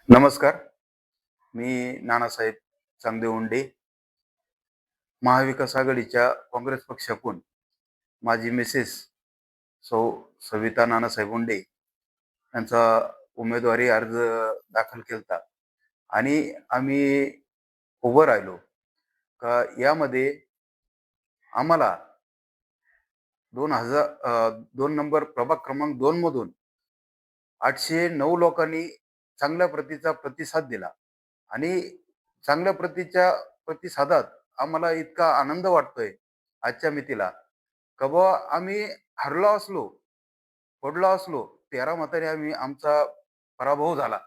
नमस्कार. मी नानासाहेब चांगदेव महाविकास आघाडीच्या काँग्रेस पक्षाकडून माझी मिसेस सौ सविता नानासाहेब उंडे यांचा उमेदवारी अर्ज दाखल केलता आणि आम्ही उभं राहिलो का यामध्ये आम्हाला 2 नंबर प्रभाग क्रमांक 2 मधून 809 लोकांनी चांगल्या प्रतीचा प्रतिसाद दिला आणि चांगल्या प्रतीच्या प्रतिसादात आम्हाला इतका आनंद वाटतोय आजच्या मितीला का बुवा आम्ही हरलो असलो, पडलो असलो, 13 मतांनी आमचा पराभव झाला.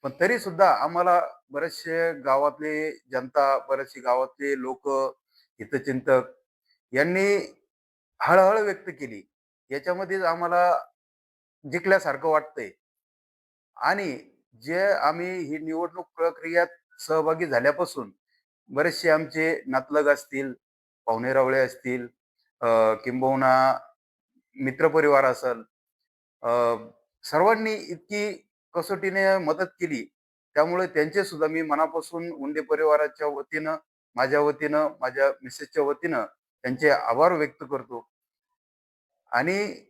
पण तरी सुद्धा आम्हाला बरेचसे गावातले जनता, बरेचसे गावातले लोक, हितचिंतक यांनी हळहळ व्यक्त केली. याच्यामध्येच आम्हाला जिंकल्यासारखं वाटतंय. आणि जे आम्ही ही निवडणूक प्रक्रियेत सहभागी झाल्यापासून बरेचसे आमचे नातलग असतील, पाहुणेरावळे असतील, किंबहुना मित्रपरिवार असेल, अ, सर्वांनी इतकी कसोटीने मदत केली. त्यामुळे त्यांचे सुद्धा मी मनापासून उंडे परिवाराच्या वतीनं, माझ्या वतीनं, माझ्या मिसेसच्या वतीनं त्यांचे आभार व्यक्त करतो. आणि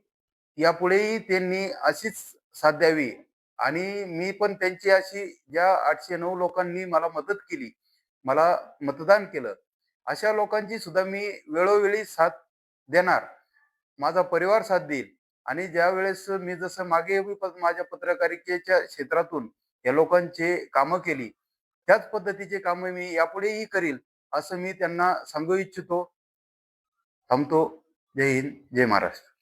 यापुढेही त्यांनी अशीच साथ द्यावी आणि मी पण त्यांची अशी ज्या 809 लोकांनी मला मदत केली, मला मतदान केलं, अशा लोकांची सुद्धा मी वेळोवेळी साथ देणार. माझा परिवार साथ देईल आणि ज्यावेळेस मी जसं मागे माझ्या पत्रकारितेच्या क्षेत्रातून या लोकांची कामं केली, त्याच पद्धतीची कामं मी यापुढेही करील, असं मी त्यांना सांगू इच्छितो. थांबतो. जय हिंद, जय महाराष्ट्र.